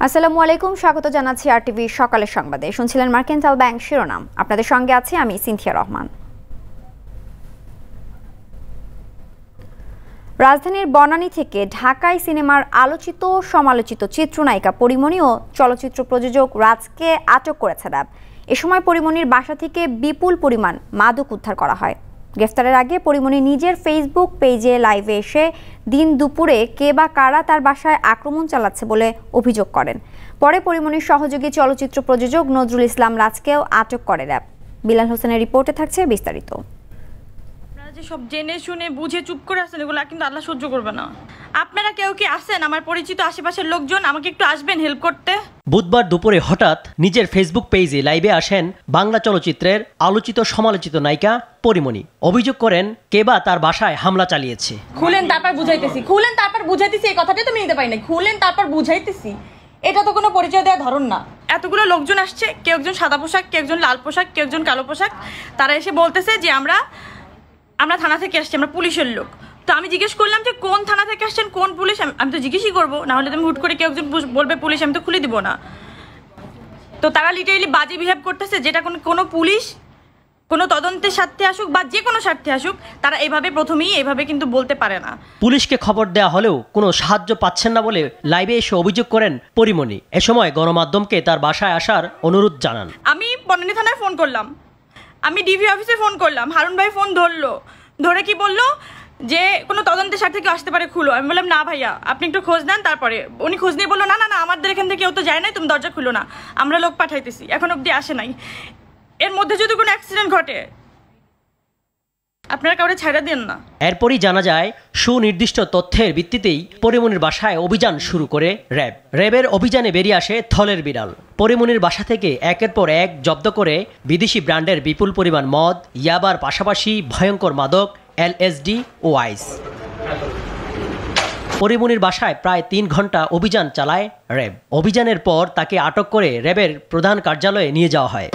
আসসালামু আলাইকুম, স্বাগত জানাচ্ছি আরটিভি সকালের সংবাদে। শুনছিলেন মার্কেন্টাইল ব্যাংক শিরোনাম। আপনাদের সঙ্গে আছি আমি সিনথিয়া রহমান। রাজধানীর বনানী থেকে ঢাকায় সিনেমার আলোচিত সমালোচিত চিত্রনায়িকা পরিমণি ও চলচ্চিত্র প্রযোজক রাজকে আটক করেছে র্যাব। এ সময় পরিমণির বাসা থেকে বিপুল পরিমাণ মাদক উদ্ধার করা হয়। গ্রেফতারের আগে পরিমণি নিজের ফেসবুক পেজে লাইভে এসে দিন দুপুরে কে বা কারা তার বাসায় আক্রমণ চালাচ্ছে বলে অভিযোগ করেন। পরে পরিমণির সহযোগী চলচ্চিত্র প্রযোজক নজরুল ইসলাম রাজকেও আটক করে র্যাব। বিলাল হোসেনের রিপোর্টে থাকছে বিস্তারিত। সব জেনে শুনে বুঝে চুপ করে আসেন, এগুলো কিন্তু আল্লাহ সহ্য করবে না। আপনারা কেউ কি আসেন, আমার পরিচিত আশেপাশের লোকজন, আমাকে একটু আসবেন হেল্প করতে। বুধবার দুপুরে হঠাৎ নিজের ফেসবুক পেজে লাইভে আসেন বাংলা চলচ্চিত্রের আলোচিত সমালোচিত নায়িকা পরিমণি। অভিযোগ করেন কেবা তার বাসায় হামলা চালিয়েছে। খুলেন তারপর বুঝাইতেছি, খুলেন তারপর বুঝাইতেছি, এই কথাটাই তো নিতে পারি না। খুলেন তারপর বুঝাইতেছি, এটা তো কোনো পরিচয় দেওয়া ধরন না। এতগুলো লোকজন আসছে, কেউ একজন সাদা পোশাক, কেউ একজন লাল পোশাক, কেউ একজন কালো পোশাক। তারা এসে বলতেছে যে আমরা থানা থেকে আসছি, আমরা পুলিশের লোক। তো আমি জিজ্ঞেস করলাম যে কোন থানা থেকে আসছেন, কোন পুলিশ। আমি তো জিজ্ঞেসই করবো, না হলে তুমি হুট করে কেউ একজন বলবে পুলিশ, আমি তো খুলে দিব না। তো তারা লিটারেলি বাজে বিহেভ করতেছে, যেটা কোনো পুলিশ কোনো তদন্তের স্বার্থে আসুক বা যে কোনো স্বার্থে আসুক, তারা প্রথমেই এইভাবে কিন্তু বলতে পারে না। পুলিশকে খবর দেওয়া হলেও কোনো সাহায্য পাচ্ছেন না বলে লাইভে এসে অভিযোগ করেন পরিমণি। এ সময় গণমাধ্যমকে তার বাসায় আসার অনুরোধ জানান। আমি বনানী থানায় ফোন করলাম, আমি ডিভি অফিসে ফোন করলাম, হারুন ভাই ফোন ধরে কি বললো যে কোনো তদন্তের স্বার্থে কেউ আসতে পারে, খুলো। আমি বললাম না ভাইয়া, আপনি একটু খোঁজ নেন। তারপরে উনি খোঁজ নিয়ে বললো না না না, আমাদের এখান থেকে কেউ তো যায় নাই, তুমি দরজা খুলো না, আমরা লোক পাঠাইতেছি, এখন অব্দি আসে নাই। এর মধ্যে যদি কোনো অ্যাক্সিডেন্ট ঘটে আপনারা কাউরে ছাড়া দেন না। এরপরই জানা যায় সুনির্দিষ্ট তথ্যের ভিত্তিতেই পরিমণির বাসায় অভিযান শুরু করে র্যাব। র্যাবের অভিযানে বেরিয়ে আসে থলের বিড়াল। পরিমণির বাসা থেকে একের পর এক জব্দ করে বিদেশি ব্র্যান্ডের বিপুল পরিমাণ মদ, ইয়াবার পাশাপাশি ভয়ঙ্কর মাদক এলএসডি ও আইস। পরিমণির বাসায় প্রায় 3 ঘন্টা অভিযান চালায় র্যাব। অভিযানের পর তাকে আটক করে র্যাবের প্রধান কার্যালয়ে নিয়ে যাওয়া হয়।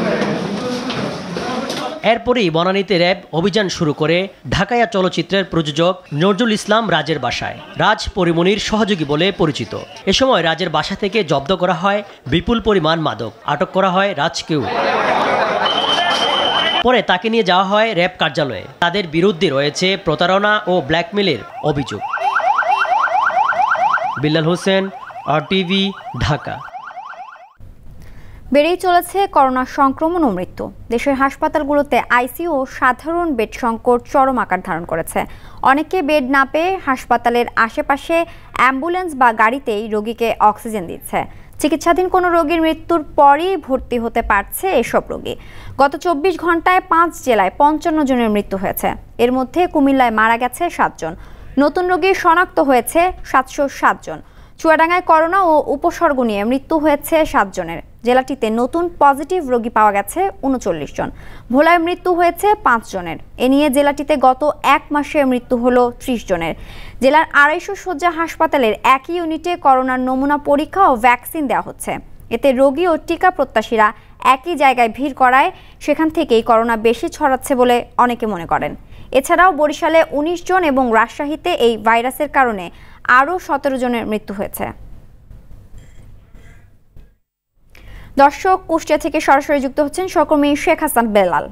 এরপরই বনানীতে র্যাব অভিযান শুরু করে ঢাকাইয়া চলচ্চিত্রের প্রযোজক নজরুল ইসলাম রাজের বাসায়। রাজ পরিমণির সহযোগী বলে পরিচিত। এ সময় রাজের বাসা থেকে জব্দ করা হয় বিপুল পরিমাণ মাদক। আটক করা হয় রাজকেও। পরে তাকে নিয়ে যাওয়া হয় র্যাব কার্যালয়ে। তাদের বিরুদ্ধে রয়েছে প্রতারণা ও ব্ল্যাকমেলের অভিযোগ। বিলাল হোসেন, আরটিভি, ঢাকা। বেড়েই চলেছে করোনা সংক্রমণ ও মৃত্যু। দেশের হাসপাতালগুলোতে আইসিইউ ও সাধারণ বেড সংকট চরম আকার ধারণ করেছে। অনেকে বেড না পেয়ে হাসপাতালের আশেপাশে অ্যাম্বুলেন্স বা গাড়িতেই রোগীকে অক্সিজেন দিচ্ছে। চিকিৎসাধীন কোনো রোগীর মৃত্যুর পরই ভর্তি হতে পারছে এসব রোগী। গত 24 ঘন্টায় 5 জেলায় 55 জনের মৃত্যু হয়েছে। এর মধ্যে কুমিল্লায় মারা গেছে 7 জন। নতুন রোগী শনাক্ত হয়েছে 707 জন। চুয়াডাঙ্গায় করোনা ও উপসর্গ নিয়ে মৃত্যু হয়েছে 7 জনের। জেলাটিতে নতুন পজিটিভ রোগী পাওয়া গেছে 39 জন। ভোলায় মৃত্যু হয়েছে 5 জনের। এ নিয়ে জেলাটিতে গত 1 মাসে মৃত্যু হলো 30 জনের। জেলার 250 শয্যা হাসপাতালের একই ইউনিটে করোনার নমুনা পরীক্ষা ও ভ্যাকসিন দেওয়া হচ্ছে। এতে রোগী ও টিকা প্রত্যাশীরা একই জায়গায় ভিড় করায় সেখান থেকেই করোনা বেশি ছড়াচ্ছে বলে অনেকে মনে করেন। এছাড়াও বরিশালে 19 জন এবং রাজশাহীতে এই ভাইরাসের কারণে আরও 17 জনের মৃত্যু হয়েছে। দর্শক, কুষ্টিয়া থেকে সরাসরি যুক্ত হচ্ছেন সহকর্মী শেখ হাসান বেলাল।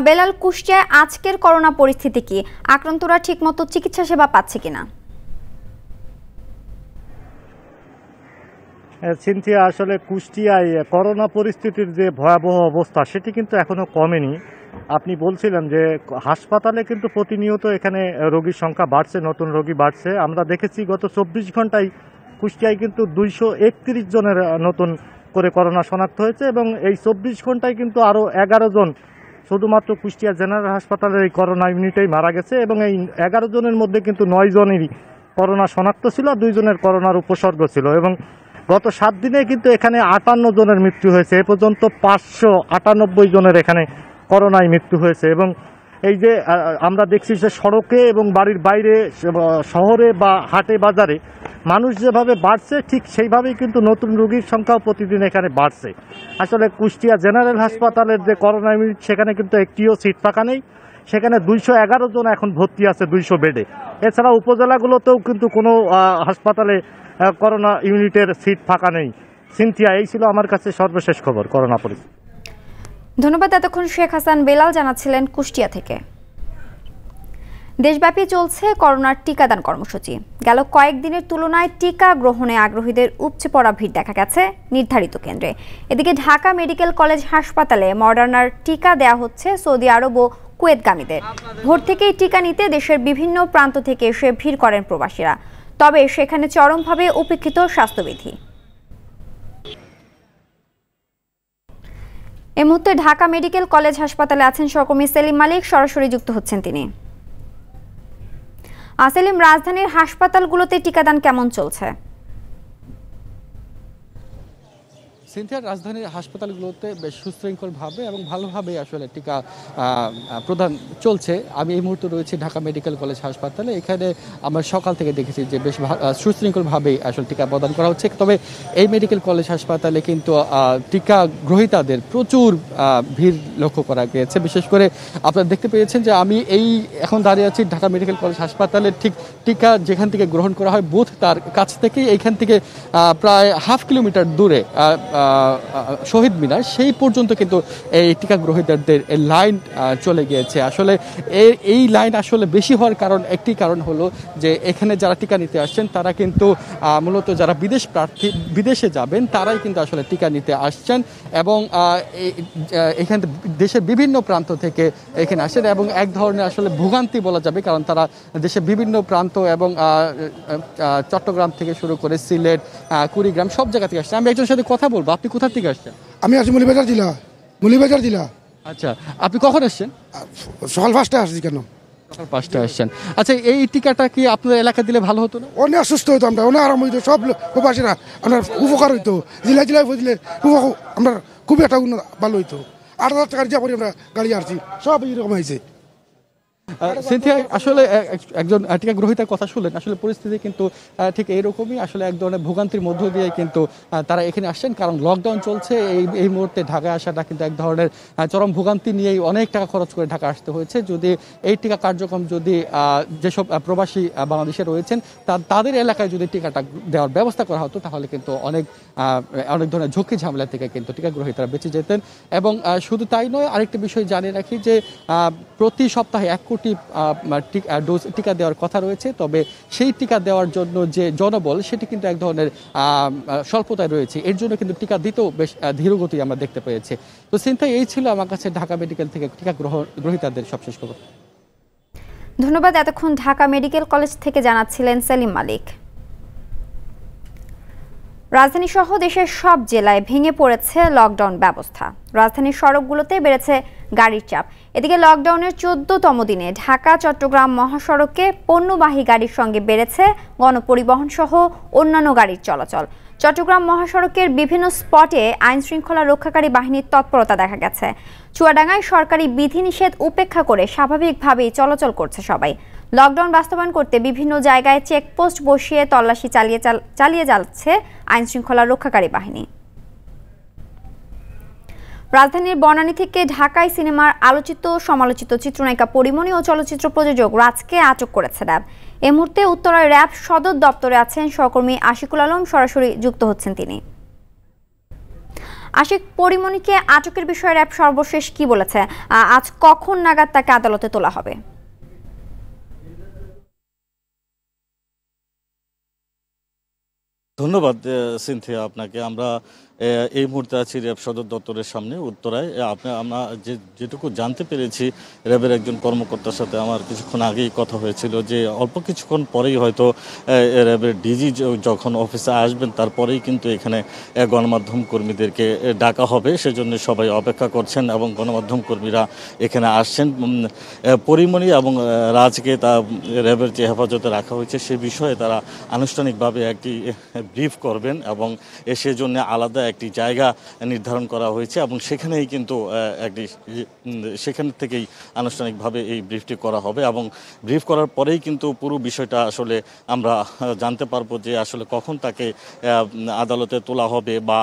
বেলাল, কুষ্টিয়ায় আজকের করোনা পরিস্থিতি কি? আক্রান্তরা ঠিকমতো চিকিৎসা সেবা পাচ্ছে কিনা? সিনথিয়া, আসলে কুষ্টিয়ায় করোনা পরিস্থিতির যে ভয়াবহ অবস্থা সেটি কিন্তু এখনো কমেনি। আপনি বলছিলেন যে হাসপাতালে কিন্তু প্রতিনিয়ত এখানে রোগীর সংখ্যা বাড়ছে, নতুন রোগী বাড়ছে। আমরা দেখেছি গত 24 ঘন্টায় কুষ্টিয়ায় কিন্তু 231 জনের নতুন করে করোনা শনাক্ত হয়েছে এবং এই 24 ঘন্টায় কিন্তু আরও 11 জন শুধুমাত্র কুষ্টিয়া জেনারেল হাসপাতালের এই করোনা ইউনিটেই মারা গেছে এবং এই 11 জনের মধ্যে কিন্তু 9 জনেরই করোনা শনাক্ত ছিল, 2 জনের করোনার উপসর্গ ছিল এবং গত 7 দিনে কিন্তু এখানে 58 জনের মৃত্যু হয়েছে। এ পর্যন্ত 598 জনের এখানে করোনায় মৃত্যু হয়েছে এবং এই যে আমরা দেখছি যে সড়কে এবং বাড়ির বাইরে শহরে বা হাটে বাজারে মানুষ যেভাবে বাড়ছে ঠিক সেইভাবেই কিন্তু নতুন রোগীর সংখ্যাও প্রতিদিন এখানে বাড়ছে। আসলে কুষ্টিয়া জেনারেল হাসপাতালের যে করোনা ইউনিট সেখানে কিন্তু একটিও সিট ফাঁকা নেই সেখানে 211 জন এখন ভর্তি আছে 200 বেডে। এছাড়া উপজেলাগুলোতেও কিন্তু কোনো হাসপাতালে করোনা ইউনিটের সিট ফাঁকা নেই। সিনথিয়া, এই ছিল আমার কাছে সর্বশেষ খবর করোনা পরিস্থিতি। ধন্যবাদ। এতক্ষণ শেখ হাসান বেলাল জানাচ্ছিলেন কুষ্টিয়া থেকে। দেশব্যাপী চলছে করোনার টিকাদান কর্মসূচি। গেল কয়েকদিনের তুলনায় টিকা গ্রহণে আগ্রহীদের উপচে পড়া ভিড় দেখা গেছে নির্ধারিত কেন্দ্রে। এদিকে ঢাকা মেডিকেল কলেজ হাসপাতালে মডার্নার টিকা দেয়া হচ্ছে সৌদি আরব ও কুয়েতগামীদের। ভোর থেকেই টিকা নিতে দেশের বিভিন্ন প্রান্ত থেকে এসে ভিড় করেন প্রবাসীরা। তবে সেখানে চরমভাবে উপেক্ষিত স্বাস্থ্যবিধি। এই মুহূর্তে ঢাকা মেডিকেল কলেজ হাসপাতালে আছেন সহকর্মী সেলিম মালিক, সরাসরি যুক্ত হচ্ছেন তিনি। সেলিম, রাজধানীর হাসপাতালগুলোতে টিকাদান কেমন চলছে? সিনথিয়ার রাজধানীর হাসপাতালগুলোতে বেশ সুশৃঙ্খলভাবে এবং ভালোভাবে আসলে টিকা প্রদান চলছে। আমি এই মুহূর্তে রয়েছি ঢাকা মেডিকেল কলেজ হাসপাতালে। এখানে আমরা সকাল থেকে দেখেছি যে বেশ সুশৃঙ্খলভাবেই আসলে টিকা প্রদান করা হচ্ছে। তবে এই মেডিকেল কলেজ হাসপাতালে কিন্তু টিকা গ্রহীতাদের প্রচুর ভিড় লক্ষ্য করা গিয়েছে। বিশেষ করে আপনারা দেখতে পেয়েছেন যে আমি এখন দাঁড়িয়ে আছি ঢাকা মেডিকেল কলেজ হাসপাতালে। ঠিক টিকা যেখান থেকে গ্রহণ করা হয় বুথ তার কাছ থেকেই এইখান থেকে প্রায় হাফ কিলোমিটার দূরে শহীদ মিনার, সেই পর্যন্ত কিন্তু এই টিকা গ্রহীতাদের লাইন চলে গিয়েছে। আসলে এই লাইন আসলে বেশি হওয়ার একটি কারণ হলো যে এখানে যারা টিকা নিতে আসছেন তারা কিন্তু মূলত যারা বিদেশে যাবেন তারাই কিন্তু আসলে টিকা নিতে আসছেন এবং এখানে দেশের বিভিন্ন প্রান্ত থেকে এখানে আসেন এবং এক ধরনের আসলে ভোগান্তি বলা যাবে, কারণ তারা দেশের বিভিন্ন প্রান্ত এবং চট্টগ্রাম থেকে শুরু করে সিলেট, কুড়িগ্রাম সব জায়গা থেকে আসছেন। আমি একজনের সাথে কথা বলবো। আপনি কোথা থেকে আসছেন? আমি আছি মৌলভীবাজার জেলা। আচ্ছা, আপনি কখন আসছেন? সকাল 5টায় আসছি। কেন সকাল 5টায় আসছেন? আচ্ছা, এই টিকাটা কি আপনার এলাকা দিলে ভালো হতো না? অনেক সুস্থ হতো, আমরা অনেক আরাম হইতো, সব প্রবাসীরা আপনার উপকার হইতো। জেলায় দিলে আমরা খুব একটা ভালো হইতো। 8,000 টাকা রিজার্ভ করি আমরা গাড়ি আসছি, সব এরকম হয়েছে। সিনথিয়া, আসলে একজন টিকা গ্রহীতার কথা শুনলেন। আসলে পরিস্থিতি কিন্তু ঠিক এইরকমই, আসলে এক ধরনের ভোগান্তির মধ্য দিয়ে কিন্তু তারা এখানে আসছেন, কারণ লকডাউন চলছে। এই মুহূর্তে ঢাকায় আসাটা কিন্তু এক ধরনের চরম ভোগান্তি নিয়েই অনেক টাকা খরচ করে ঢাকা আসতে হয়েছে। যদি এই টিকা কার্যক্রম যদি যেসব প্রবাসী বাংলাদেশে রয়েছেন তাদের এলাকায় যদি টিকাটা দেওয়ার ব্যবস্থা করা হতো তাহলে কিন্তু অনেক ধরনের ঝুঁকি ঝামেলা থেকে কিন্তু টিকা গ্রহীতারা বেঁচে যেতেন। এবং শুধু তাই নয়, আরেকটি বিষয় জানিয়ে রাখি যে প্রতি সপ্তাহে 1 কোটি ডোজ টিকা দেওয়ার কথা রয়েছে। তবে সেই টিকা দেওয়ার জন্য যে জনবল সেটি কিন্তু এক ধরনের স্বল্পতায় রয়েছে। এর জন্য কিন্তু টিকা দিতেও বেশ ধীরগতি আমরা দেখতে পেয়েছি। তো চিন্তা এই ছিল আমার কাছে ঢাকা মেডিকেল থেকে টিকা গ্রহীতাদের সবশেষ খবর। ধন্যবাদ। এতক্ষণ ঢাকা মেডিকেল কলেজ থেকে জানাচ্ছিলেন সেলিম মালিক। রাজধানী সহ দেশের সব জেলায় ভেঙে পড়েছে লকডাউন ব্যবস্থা। রাজধানীর সড়কগুলোতে বেড়েছে গাড়ির চাপ। এদিকে লকডাউনের 14তম দিনে ঢাকা চট্টগ্রাম মহাসড়কে পণ্যবাহী গাড়ির সঙ্গে বেড়েছে গণপরিবহন সহ অন্যান্য গাড়ির চলাচল। চট্টগ্রাম মহাসড়কের বিভিন্ন স্পটে আইন শৃঙ্খলা রক্ষাকারী বাহিনীর তৎপরতা দেখা গেছে। চুয়াডাঙ্গায় সরকারি বিধিনিষেধ উপেক্ষা করে স্বাভাবিকভাবেই চলাচল করছে সবাই। লকডাউন বাস্তবায়ন করতে বিভিন্ন জায়গায় চেকপোস্ট বসিয়ে তল্লাশি চালিয়ে যাচ্ছে আইন শৃঙ্খলা রক্ষাকারী বাহিনী। রাজধানীর বনানী থেকে ঢাকায় সিনেমার আলোচিত সমালোচিত চিত্রনায়িকা পরিমণি ও চলচ্চিত্র প্রযোজক রাজকে আটক করেছে র্যাব। এই মুহূর্তে উত্তরায় র্যাব সদর দপ্তরে আছেন সহকর্মী আশিকুল আলম, সরাসরি যুক্ত হচ্ছেন তিনি। আশিক, পরিমণিকে আটকের বিষয়ে র্যাব সর্বশেষ কি বলেছে? আজ কখন নাগাদ তাকে আদালতে তোলা হবে? ধন্যবাদ সিনথিয়া আপনাকে। আমরা এই মুহূর্তে আছি র্যাব সদর দপ্তরের সামনে উত্তরায়। আমরা যেটুকু জানতে পেরেছি র্যাবের একজন কর্মকর্তার সাথে আমার কিছুক্ষণ আগেই কথা হয়েছিল যে অল্প কিছুক্ষণ পরেই হয়তো র্যাবের ডিজি যখন অফিসে আসবেন তারপরেই কিন্তু এখানে গণমাধ্যম কর্মীদেরকে ডাকা হবে। সেজন্য সবাই অপেক্ষা করছেন এবং গণমাধ্যম কর্মীরা এখানে আসছেন। পরিমণি এবং রাজকে তা র্যাবের যে হেফাজতে রাখা হয়েছে সে বিষয়ে তারা আনুষ্ঠানিকভাবে একটি ব্রিফ করবেন এবং সেজন্য আলাদা একটি জায়গা নির্ধারণ করা হয়েছে এবং সেখানেই কিন্তু সেখান থেকেই আনুষ্ঠানিকভাবে এই ব্রিফটি করা হবে এবং ব্রিফ করার পরেই কিন্তু পুরো বিষয়টা আসলে আমরা জানতে পারবো যে আসলে কখন তাকে আদালতে তোলা হবে বা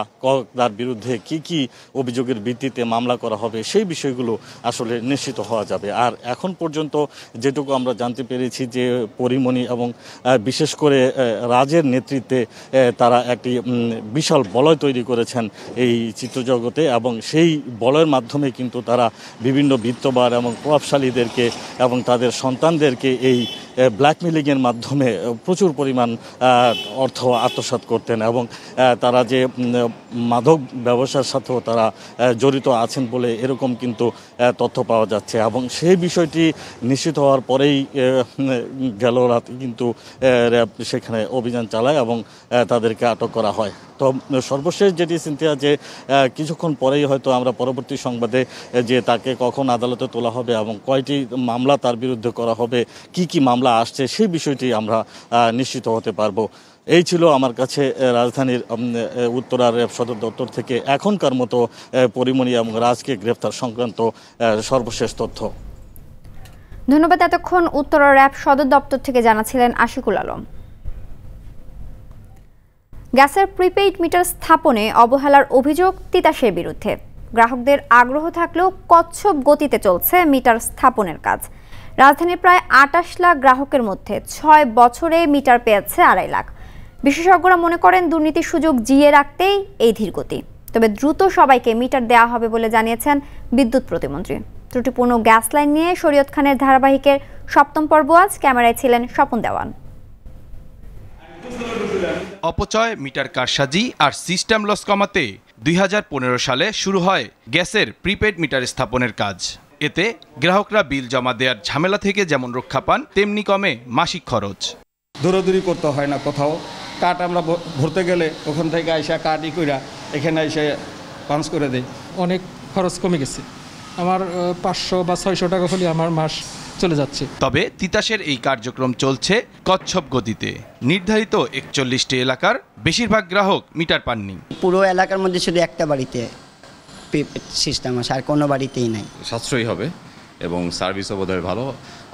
তার বিরুদ্ধে কি অভিযোগের ভিত্তিতে মামলা করা হবে সেই বিষয়গুলো আসলে নিশ্চিত হওয়া যাবে। আর এখন পর্যন্ত যেটুকু আমরা জানতে পেরেছি যে পরিমণি এবং বিশেষ করে রাজের নেতৃত্বে তারা একটি বিশাল বলয় তৈরি করেছেন এই চিত্রজগতে এবং সেই বলয়ের মাধ্যমে কিন্তু তারা বিভিন্ন বিত্তবান এবং প্রভাবশালীদেরকে এবং তাদের সন্তানদেরকে এই ব্ল্যাকমেলিংয়ের মাধ্যমে প্রচুর পরিমাণ অর্থ আত্মসাৎ করতেন এবং তারা যে মাদক ব্যবসার সাথেও তারা জড়িত আছেন বলে এরকম কিন্তু তথ্য পাওয়া যাচ্ছে এবং সেই বিষয়টি নিশ্চিত হওয়ার পরেই গেল রাতে কিন্তু র্যাব সেখানে অভিযান চালায় এবং তাদেরকে আটক করা হয়। তো সর্বশেষ যেটি সিনথিয়া যে কিছুক্ষণ পরেই হয়তো আমরা পরবর্তী সংবাদে যে তাকে কখন আদালতে তোলা হবে এবং কয়টি মামলা তার বিরুদ্ধে করা হবে কি মামলা আসছে সেই বিষয়টি আমরা নিশ্চিত হতে পারবো। এই ছিল আমার কাছে রাজধানীর উত্তরা র্যাব সদর দপ্তর থেকে এখনকার মতো পরিমণি এবং রাজকে গ্রেফতার সংক্রান্ত সর্বশেষ তথ্য। ধন্যবাদ। এতক্ষণ উত্তরা র্যাব সদর দপ্তর থেকে জানাছিলেন আশিকুল আলম। গ্যাসের প্রিপেইড মিটার স্থাপনে অবহেলার অভিযোগ তিতাসের বিরুদ্ধে। গ্রাহকদের আগ্রহ থাকলেও কচ্ছপ গতিতে চলছে মিটার স্থাপনের কাজ। রাজধানীর প্রায় ২৮ লাখ গ্রাহকের মধ্যে ৬ বছরে মিটার পেয়েছে ২.৫ লাখ। বিশেষজ্ঞরা মনে করেন দুর্নীতির সুযোগ জিইয়ে রাখতেই এই ধীরগতি। তবে দ্রুত সবাইকে মিটার দেওয়া হবে বলে জানিয়েছেন বিদ্যুৎ প্রতিমন্ত্রী। ত্রুটিপূর্ণ গ্যাস লাইন নিয়ে শরীয়ত খানের ধারাবাহিকের ৭ম পর্ব আজ। ক্যামেরায় ছিলেন স্বপন দেওয়ান। অপচয়, মিটার কারসাজি আর সিস্টেম লস কমাতে ২০১৫ সালে শুরু হয় গ্যাসের প্রিপেড মিটার স্থাপনের কাজ। এতে গ্রাহকরা বিল জমা দেওয়ার ঝামেলা থেকে যেমন রক্ষা পান, তেমনি কমে মাসিক খরচ। দৌড়াদৌড়ি করতে হয় না কোথাও। কার্ড আমরা ভরতে গেলে ওখান থেকে আইসা কার্ডই কইরা এখানে এসে পাঞ্চ করে দেয়। অনেক খরচ কমে গেছে। আমার ৫০০ বা ৬০০ টাকা হলে আমার মাস চলে যাচ্ছে। তবে তিতাসের এই কার্যক্রম চলছে কচ্ছপ গতিতে। নির্ধারিত ৪১টি এলাকার বেশিরভাগ গ্রাহক মিটার পাননি। পুরো এলাকার মধ্যে শুধু একটা বাড়িতে সিস্টেম আছে, আর কোনো বাড়িতেই নাই। সাশ্রয়ী হবে এবং সার্ভিসও বোধহয় ভালো,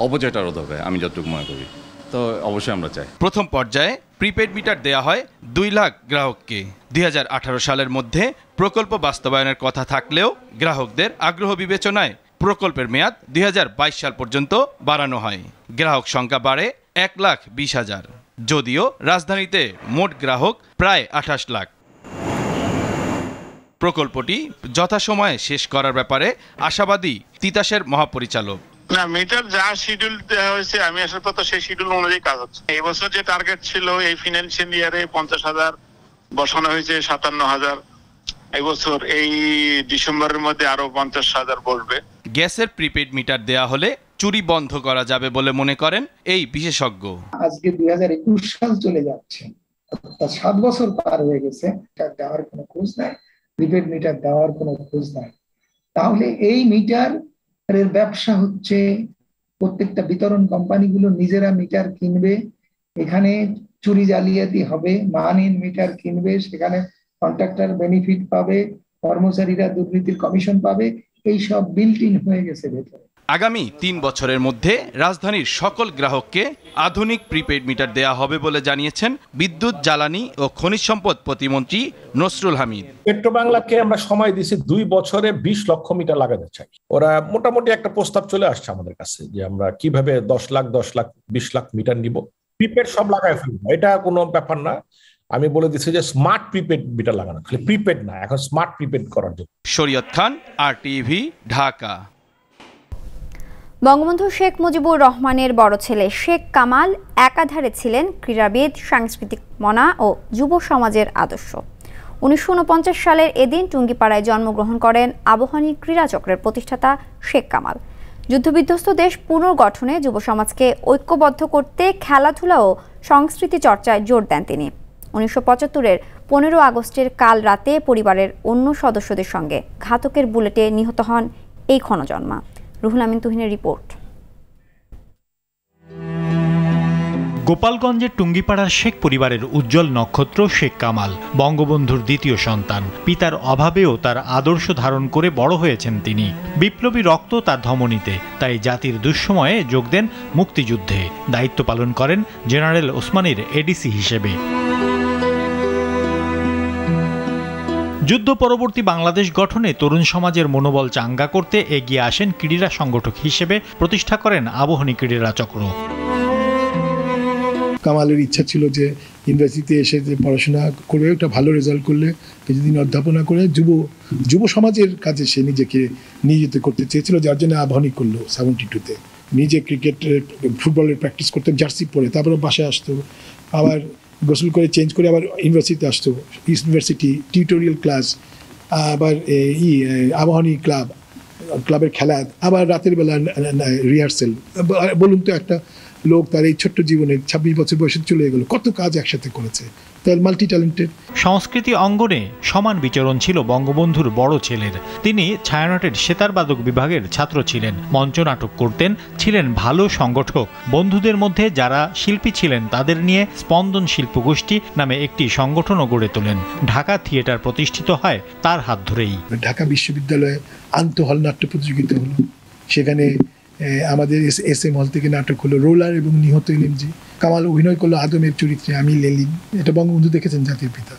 অপচয়টা রোধ হবে আমি যতটুকু মনে করি। তো অবশ্যই আমরা চাই। প্রথম পর্যায়ে প্রিপেড মিটার দেয়া হয় ২ লাখ গ্রাহককে। ২০১৮ সালের মধ্যে প্রকল্প বাস্তবায়নের কথা থাকলেও গ্রাহকদের আগ্রহ বিবেচনায় প্রকল্পের মেয়াদ ২০২২ সাল পর্যন্ত বাড়ানো হয়। গ্রাহক সংখ্যা বাড়ে ১,২০,০০০। যদিও রাজধানীতে মোট গ্রাহক প্রায় ২৮ লাখ। প্রকল্পটি যথাসময়ে শেষ করার ব্যাপারে আশাবাদী তিতাসের মহাপরিচালক। না, মিটার যা শিডিউল দেওয়া হয়েছে আমি আসার পর সেই শিডিউল অনুযায়ী কাজ হচ্ছে। এই বছর যে টার্গেট ছিল এই ফিনান্সিয়াল ইয়ারে ৫০,০০০ বসানো হয়েছে ৫৭,০০০। এই বছর এই ডিসেম্বরের মধ্যে আরো ৫০,০০০ বসবে। গ্যাসের প্রিপেড মিটার দেয়া হলে চুরি বন্ধ করা যাবে বলে মনে করেন এই বিশেষজ্ঞ। আজকে ২০২১ সাল চলে যাচ্ছে, ৭ বছর পার হয়ে গেছে, মিটার দেওয়ার কোনো খোঁজ নাই, প্রিপেড মিটার দেওয়ার কোনো খোঁজ নাই। তাহলে এই মিটার এর ব্যবসা হচ্ছে প্রত্যেকটা বিতরণ কোম্পানিগুলো নিজেরা মিটার কিনবে, এখানে চুরি জালিয়াতি হবে, মানহীন মিটার কিনবে, সেখানে কন্ট্রাক্টর বেনিফিট পাবে, কর্মচারীরা দুর্নীতির কমিশন পাবে, এই সব বিল্ট ইন হয়ে গেছে ভেতরে। আগামী ৩ বছরের মধ্যে রাজধানীর সকল গ্রাহককে আধুনিক প্রিপেড মিটার দেয়া হবে বলে জানিয়েছেন বিদ্যুৎ, জ্বালানি ও খনিজ সম্পদ প্রতিমন্ত্রী নসরুল হামিদ। পেট্রোবাংলাকে আমরা সময় দিয়েছি ২ বছরে ২০ লক্ষ মিটার লাগাতে চাই। ওরা মোটামুটি একটা প্রস্তাব চলে আসছে আমাদের কাছে যে আমরা কিভাবে ১০ লাখ, ২০ লাখ মিটার নিব, প্রিপেড সব লাগাই ফেলবো। এটা কোনো ব্যাপার না। আমি বলে দিচ্ছি যে স্মার্ট প্রিপেড মিটার লাগানো, খালি প্রিপেড না, এখন স্মার্ট প্রিপেড করার জন্য। শরীয়ত খান, RTV, ঢাকা। বঙ্গবন্ধু শেখ মুজিবুর রহমানের বড় ছেলে শেখ কামাল একাধারে ছিলেন ক্রীড়াবিদ, সাংস্কৃতিক মনা ও যুব সমাজের আদর্শ। ১৯৪৯ সালের এদিন টুঙ্গিপাড়ায় জন্মগ্রহণ করেন আবাহনী ক্রীড়া চক্রের প্রতিষ্ঠাতা শেখ কামাল। যুদ্ধবিধ্বস্ত দেশ পুনর্গঠনে যুব সমাজকে ঐক্যবদ্ধ করতে খেলাধুলা ও সংস্কৃতি চর্চায় জোর দেন তিনি। ১৯৭৫-এর ১৫ আগস্টের কাল রাতে পরিবারের অন্য সদস্যদের সঙ্গে ঘাতকের বুলেটে নিহত হন এই ক্ষণজন্মা। রুহুল আমিন তুহিনের রিপোর্ট। গোপালগঞ্জের টুঙ্গিপাড়ার শেখ পরিবারের উজ্জ্বল নক্ষত্র শেখ কামাল বঙ্গবন্ধুর দ্বিতীয় সন্তান। পিতার অভাবেও তার আদর্শ ধারণ করে বড় হয়েছেন তিনি। বিপ্লবী রক্ত তার ধমনীতে, তাই জাতির দুঃসময়ে যোগ দেন মুক্তিযুদ্ধে। দায়িত্ব পালন করেন জেনারেল ওসমানীর এডিসি হিসেবে। যুদ্ধ পরবর্তী বাংলাদেশ গঠনে তরুণ সমাজের মনোবল চাঙ্গা করতে এগিয়ে আসেন ক্রীড়া সংগঠক হিসেবে প্রতিষ্ঠা করেন আবাহনী ক্রীড়া চক্র। কামালের ইচ্ছা ছিল যে ইউনিভার্সিটিতে এসে যে পড়াশোনা করবে, একটা ভালো রেজাল্ট করলে কিছুদিন অধ্যাপনা করে যুব সমাজের কাজে সে নিজেকে নিয়োজিত করতে চেয়েছিল, যার জন্য আবাহনী করলো 72-তে। নিজে ক্রিকেটের ফুটবলের প্র্যাকটিস করতে জার্সি পরে, তারপরে বাসায় আসতো, আবার গোসল করে চেঞ্জ করে আবার ইউনিভার্সিটিতে আসতো, ইউনিভার্সিটি টিউটোরিয়াল ক্লাস, আবার আবাহনী ক্লাবের খেলা, আবার রাতের বেলা রিহার্সেল। বলুন তো একটা লোক তার এই ছোট্ট জীবনে 26 বছর বয়সে চলে গেল, কত কাজ একসাথে করেছে, তার মাল্টি ট্যালেন্টেড। সংস্কৃতি অঙ্গনে সমান বিচরণ ছিল বঙ্গবন্ধুর বড় ছেলের। তিনি ছায়ানটের সেতারবাদক বিভাগের ছাত্র ছিলেন, মঞ্চনাটক করতেন, ছিলেন ভালো সংগঠক। বন্ধুদের মধ্যে যারা শিল্পী ছিলেন তাদের নিয়ে স্পন্দন শিল্পগোষ্ঠী নামে একটি সংগঠনও গড়ে তোলেন। ঢাকা থিয়েটার প্রতিষ্ঠিত হয় তার হাত ধরেই। ঢাকা বিশ্ববিদ্যালয়ে আন্তঃহল নাট্য প্রতিযোগিতা হলো, সেখানে আমাদের SM হল থেকে নাটক হলো রোলার এবং নিহত এলএমজি। কামাল অভিনয় করলো আদমের চরিত্রে, আমি লেলিন। এটা বঙ্গবন্ধু দেখেছেন, জাতির পিতা।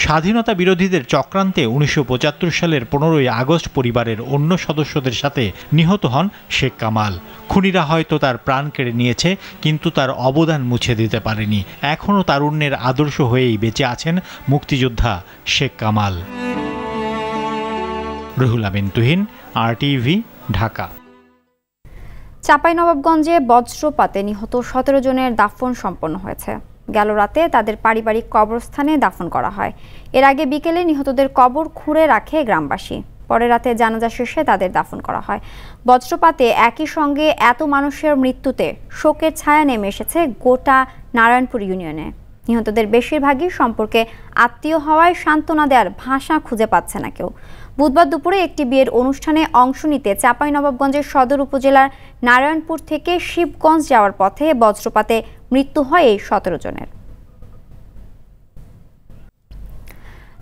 স্বাধীনতা বিরোধীদের চক্রান্তে 1975 সালের 15ই আগস্ট পরিবারের অন্য সদস্যদের সাথে নিহত হন শেখ কামাল। খুনিরা হয়তো তার প্রাণ কেড়ে নিয়েছে, কিন্তু তার অবদান মুছে দিতে পারেনি। এখনও তারুণ্যের আদর্শ হয়েই বেঁচে আছেন মুক্তিযোদ্ধা শেখ কামাল। রুহুল আমিন তুহিন, RTV, ঢাকা। চাঁপাইনবাবগঞ্জে বজ্রপাতে নিহত 17 জনের দাফন সম্পন্ন হয়েছে। গেল রাতে তাদের পারিবারিক কবরস্থানে দাফন করা হয়। এর আগে বিকেলে নিহতদের কবর খুঁড়ে রাখে গ্রামবাসী। পরে রাতে জানাজা শেষে তাদের দাফন করা হয়। বজ্রপাতে একই সঙ্গে এত মানুষের মৃত্যুতে শোকের ছায়া নেমে এসেছে গোটা নারায়ণপুর ইউনিয়নে। নিহতদের বেশিরভাগই সম্পর্কে আত্মীয় হওয়ায় সান্ত্বনা দেওয়ার ভাষা খুঁজে পাচ্ছে না কেউ। বুধবার দুপুরে একটি বিয়ের অনুষ্ঠানে অংশ নিতে চাঁপাইনবাবগঞ্জের সদর উপজেলার নারায়ণপুর থেকে শিবগঞ্জ যাওয়ার পথে বজ্রপাতে মৃত্যু হয় এই 17 জনের।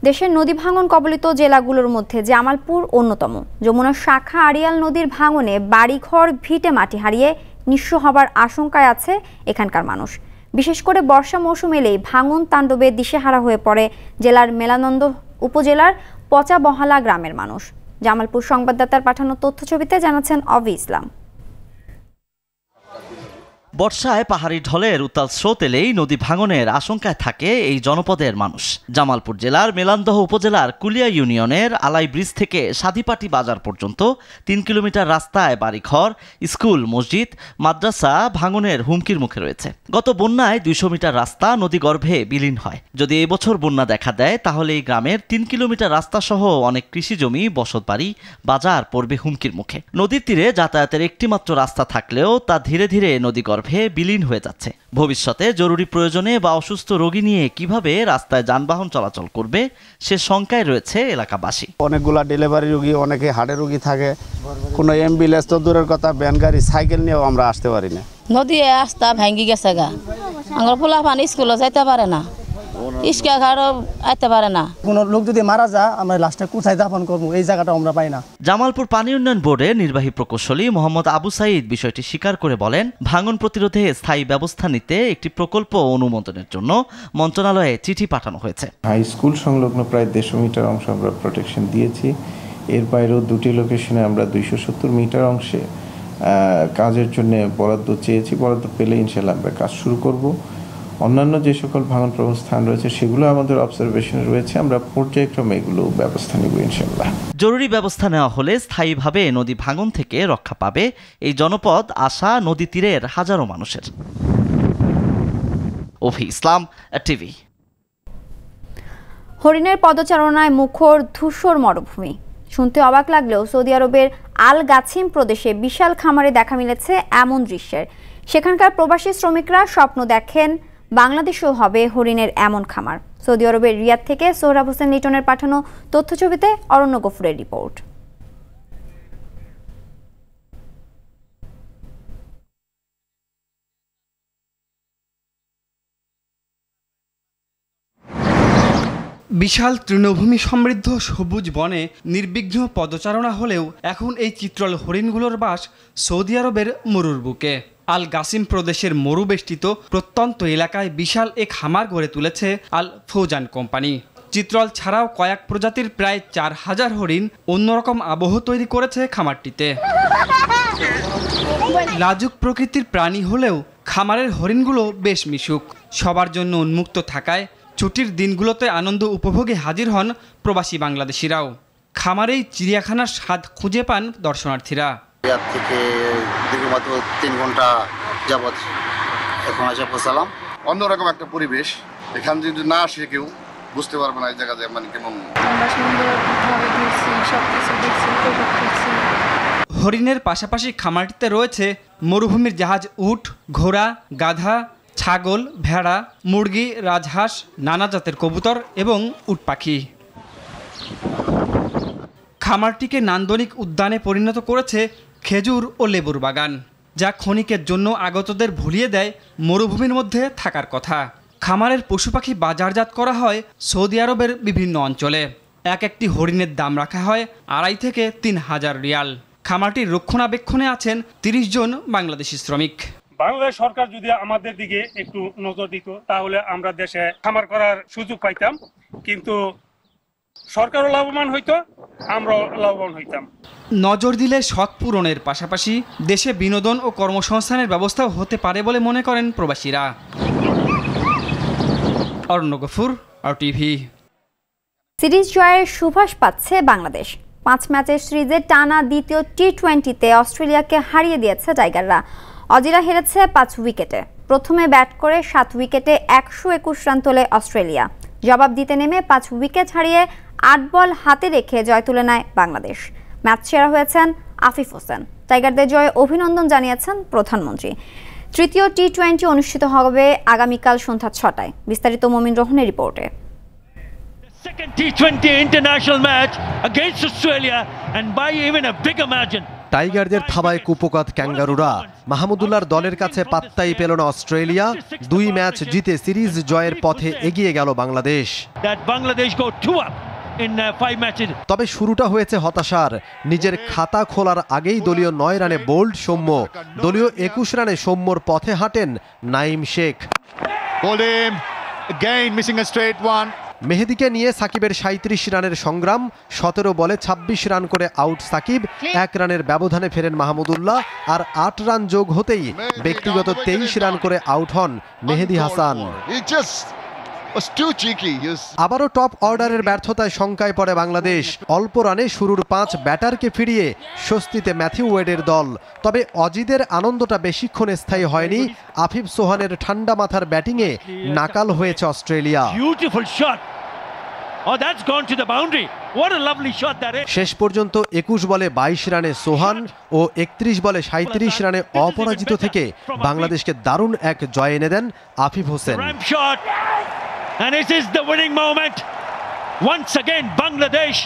দেশের নদী ভাঙন কবলিত জেলাগুলোর মধ্যে জামালপুর অন্যতম। যমুনার শাখা আড়িয়াল নদীর ভাঙনে বাড়িঘর ভিটে মাটি হারিয়ে নিঃস্ব হবার আশঙ্কায় আছে এখানকার মানুষ। বিশেষ করে বর্ষা মৌসুম এলেই ভাঙন তাণ্ডবে দিশেহারা হয়ে পড়ে জেলার মেলানন্দ উপজেলার পচাবহালা গ্রামের মানুষ। জামালপুর সংবাদদাতার পাঠানো তথ্যছবিতে জানাচ্ছেন অভি ইসলাম। বর্ষায় পাহাড়ি ঢলের উত্তাল স্রোত এলেই নদী ভাঙনের আশঙ্কায় থাকে এই জনপদের মানুষ। জামালপুর জেলার মেলান্দহ উপজেলার কুলিয়া ইউনিয়নের আলাই ব্রিজ থেকে সাদিপাটি বাজার পর্যন্ত 3 কিলোমিটার রাস্তায় বাড়িঘর, স্কুল, মসজিদ, মাদ্রাসা ভাঙনের হুমকির মুখে রয়েছে। গত বন্যায় 200 মিটার রাস্তা নদীগর্ভে বিলীন হয়। যদি এবছর বন্যা দেখা দেয় তাহলে এই গ্রামের 3 কিলোমিটার রাস্তা সহ অনেক কৃষিজমি, বসতবাড়ি, বাজার পড়বে হুমকির মুখে। নদীর তীরে যাতায়াতের একটিমাত্র রাস্তা থাকলেও তা ধীরে ধীরে নদীগর্ভে বিলীন হয়ে যাচ্ছে। ভবিষ্যতে জরুরি প্রয়োজনে বা অসুস্থ রোগী নিয়ে কিভাবে রাস্তায় যানবাহন চলাচল করবে সে শঙ্কায় রয়েছে এলাকাবাসী। অনেকগুলা ডেলিভারি রোগী, অনেকে হার্টের রোগী থাকে, কোনো অ্যাম্বুলেন্স তো দূরের কথা, ভ্যান গাড়ি, সাইকেল নিয়েও আমরা আসতে পারি না। নদী রাস্তা ভাঙ্গি গেছে গা, আমার পোলা পানি স্কুলে যাইতে পারে না, ইস্কা ঘাটও আইতে পারে না। কোনো লোক যদি মারা যায় আমরা লাস্টে কোথায় দাফন করবো এই জায়গাটা আমরা পাই না। জামালপুর পানি উন্নয়ন বোর্ডের নির্বাহী প্রকৌশলী মোহাম্মদ আবু সাইদ বিষয়টি স্বীকার করে বলেন, ভাঙন প্রতিরোধে স্থায়ী ব্যবস্থা নিতে একটি প্রকল্প অনুমোদনের জন্য মন্ত্রণালয়ে চিঠি পাঠানো হয়েছে। হাই স্কুল সংলগ্ন প্রায় 150 মিটার অংশ আমরা প্রোটেকশন দিয়েছি। এর বাইরেও 2টি লোকেশনে আমরা 270 মিটার অংশে কাজের জন্য বরাদ্দ চেয়েছি। বরাদ্দ পেলে ইনশাল্লাহ আমরা কাজ শুরু করব। অন্যান্য যে সকল ভাঙন প্রবণ স্থান রয়েছে সেগুলো আমাদের অবজারভেশনে রয়েছে, আমরা পর্যায়ক্রমে এগুলো ব্যবস্থা নেব ইনশাল্লাহ। জরুরি ব্যবস্থা নেওয়া হলে স্থায়ীভাবে নদী ভাঙন থেকে রক্ষা পাবে এই জনপদ, আশা নদী তীরের হাজারো মানুষের। অভি ইসলাম, টিভি। হরিণের পদচারণায় মুখর ধূসর মরুভূমি। শুনতে অবাক লাগলেও সৌদি আরবের আল গাছিম প্রদেশে বিশাল খামারে দেখা মিলেছে এমন দৃশ্যের। সেখানকার প্রবাসী শ্রমিকরা স্বপ্ন দেখেন বাংলাদেশেও হবে হরিণের এমন খামার। সৌদি আরবের রিয়াদ থেকে সোহরাব হোসেন লিটনের পাঠানো তথ্যছবিতে অরণ্য গফুরের রিপোর্ট। বিশাল তৃণভূমি সমৃদ্ধ সবুজ বনে নির্বিঘ্ন পদচারণা হলেও এখন এই চিত্রল হরিণগুলোর বাস সৌদি আরবের মরুর বুকে। আল গাসিম প্রদেশের মরুবেষ্টিত প্রত্যন্ত এলাকায় বিশাল এক খামার গড়ে তুলেছে আল ফৌজান কোম্পানি। চিত্রল ছাড়াও কয়েক প্রজাতির প্রায় 4000 হরিণ অন্যরকম আবহ তৈরি করেছে খামারটিতে। লাজুক প্রকৃতির প্রাণী হলেও খামারের হরিণগুলো বেশ মিশুক। সবার জন্য উন্মুক্ত থাকায় ছুটির দিনগুলোতে আনন্দ উপভোগে হাজির হন প্রবাসী বাংলাদেশিরাও। খামারেই চিড়িয়াখানার স্বাদ খুঁজে পান দর্শনার্থীরা। থেকে দীর্ঘমাত্র 3 ঘন্টা যাবৎ এখন এসে পৌঁছালাম। অন্যরকম একটা পরিবেশ, এখান যদি না আসে কেউ বুঝতে পারবে না এই জায়গাতে মানে কেমন। হরিণের পাশাপাশি খামারটিতে রয়েছে মরুভূমির জাহাজ উট, ঘোড়া, গাধা, ছাগল, ভেড়া, মুরগি, রাজহাঁস, নানা জাতের কবুতর এবং উট পাখি। খামারটিকে নান্দনিক উদ্যানে পরিণত করেছে খেজুর ও লেবুর বাগান, যা ক্ষণিকের জন্য আগতদের ভুলিয়ে দেয় মরুভূমির মধ্যে থাকার কথা। খামারের পশু পাখি বাজারজাত করা হয় সৌদি আরবের বিভিন্ন অঞ্চলে। একটি হরিণের দাম রাখা হয় 2,500 থেকে 3,000 রিয়াল। খামারটির রক্ষণাবেক্ষণে আছেন 30 জন বাংলাদেশি শ্রমিক। বাংলাদেশ সরকার যদি আমাদের দিকে একটু নজর দিত তাহলে আমরা দেশে খামার করার সুযোগ পাইতাম, কিন্তু সরকারও লাভবান হইতো, আমরাও লাভবান হইতাম। নজর দিলে শখ পূরণের পাশাপাশি দেশে বিনোদন ও কর্মসংস্থানের ব্যবস্থাও হতে পারে বলে মনে করেন প্রবাসীরা। অরণ্য গফুর, RTV। সিরিজ জয়ের সুবাস পাচ্ছে বাংলাদেশ। 5 ম্যাচের সিরিজে টানা দ্বিতীয় টি20তে অস্ট্রেলিয়াকে হারিয়ে দিয়েছে টাইগাররা। অজিরা হেরেছে 5 উইকেটে। প্রথমে ব্যাট করে 7 উইকেটে 121 রান তোলে অস্ট্রেলিয়া। জবাব দিতে নেমে 5 উইকেট হারিয়ে 8 বল হাতে রেখে জয় তুলে নেয় বাংলাদেশ। ম্যাচ সেরা হয়েছেন আফিফ হোসেন। টাইগারদের জয়ে অভিনন্দন জানিয়েছেন প্রধানমন্ত্রী। তৃতীয় টি20 অনুষ্ঠিত হবে আগামীকাল সন্ধ্যা 6টায়। বিস্তারিত মমিন রোহনের রিপোর্টে। Second T20 international match against Australia and by even a bigger margin. টাইগারদের থাবায় কুপোকাত ক্যাঙ্গারুরা। মাহমুদুল্লাহর দলের কাছে পাত্তাই পেল না অস্ট্রেলিয়া। 2 ম্যাচ জিতে সিরিজ জয়ের পথে এগিয়ে গেল বাংলাদেশ। তবে শুরুটা হয়েছে হতাশার। নিজের খাতা খোলার আগেই দলীয় 9 রানে বোল্ড সৌম্য। দলীয় 21 রানে সৌম্যর পথে হাঁটেন নাইম শেখ। মেহেদীকে নিয়ে সাকিবের 37 রানের সংগ্রাম। 17 বলে 26 রান করে আউট সাকিব। 1 রানের ব্যবধানে ফেরেন মাহমুদুল্লাহ। আর 8 রান যোগ হতেই ব্যক্তিগত 23 রান করে আউট হন মেহেদী হাসান। আবারও টপ অর্ডারের ব্যর্থতায় শঙ্কায় পড়ে বাংলাদেশ। অল্প রানে শুরুর 5 ব্যাটারকে ফিরিয়ে স্বস্তিতে ম্যাথিউ ওয়েডের দল। তবে অজিদের আনন্দটা বেশিক্ষণ স্থায়ী হয়নি। আফিফ সোহানের ঠান্ডা মাথার ব্যাটিংয়ে নাকাল হয়েছে অস্ট্রেলিয়া। শেষ পর্যন্ত 21 বলে 22 রানে সোহান ও 31 বলে 37 রানে অপরাজিত থেকে বাংলাদেশকে দারুণ এক জয় এনে দেন Afif Hossain. And it is the winning moment. Once again, Bangladesh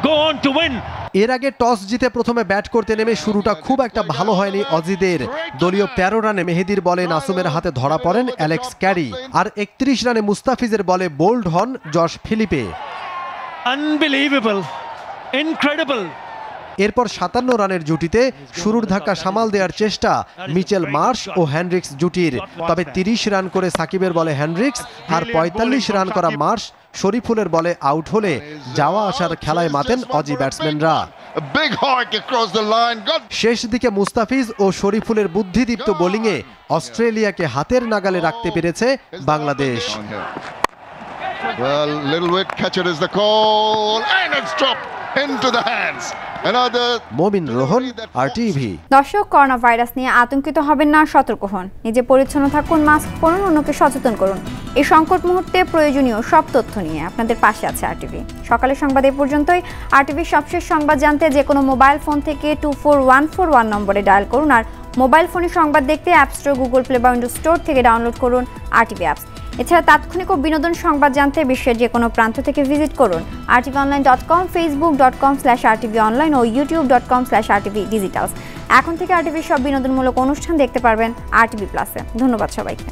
go on to win. এর আগে টস জিতে প্রথমে ব্যাট করতে নেমে শুরুটা খুব একটা ভালো হয়নি অজিদের। দলীয় 13 রানে মেহেদীর বলে নাসুমের হাতে ধরা পড়েন অ্যালেক্স ক্যারি। আর 31 রানে মুস্তাফিজের বলে বোল্ড হন জশ ফিলিপে। Unbelievable, incredible. এরপর 57 রানের জুটিতে শুরুর ধাক্কা সামাল দেওয়ার চেষ্টা মিচেল মার্শ ও হ্যান্ড্রিক্স জুটির। তবে 30 রান করে সাকিবের বলে হ্যান্ড্রিক্স আর 45 রান করা মার্শ শরীফুলের বলে আউট হলে যাওয়া আসার খেলায় মাতেন অজি ব্যাটসম্যানরা। শেষ দিকে মুস্তাফিজ ও শরীফুলের বুদ্ধিদীপ্ত বোলিংয়ে অস্ট্রেলিয়াকে হাতের নাগালে রাখতে পেরেছে Bangladesh. Well, little wicket catcher is the call and it's dropped into the hands. Momin Rohan, RTV। দর্শক, করোনা ভাইরাস নিয়ে আতঙ্কিত হবেন না, সতর্ক হন। নিজে পরিচ্ছন্ন থাকুন, মাস্ক পরুন, অন্যকে সচেতন করুন। এই সংকট মুহূর্তে প্রয়োজনীয় সব তথ্য নিয়ে আপনাদের পাশে আছে RTV। সকালের সংবাদ এই পর্যন্তই। RTVর সবশেষ সংবাদ জানতে যে কোনো মোবাইল ফোন থেকে 24141 নম্বরে ডায়াল করুন। আর মোবাইল ফোনে সংবাদ দেখতে অ্যাপ স্টোর, গুগল প্লে বা উইন্ডোজ স্টোর থেকে ডাউনলোড করুন RTV অ্যাপস। এছাড়া তাৎক্ষণিক ও বিনোদন সংবাদ জানতে বিশ্বের যে কোনো প্রান্ত থেকে ভিজিট করুন rtvonline.com, facebook.com/rtvonline ও youtube.com/rtvdigitals। এখন থেকে RTV সব বিনোদনমূলক অনুষ্ঠান দেখতে পারবেন RTV প্লাসে। ধন্যবাদ সবাইকে।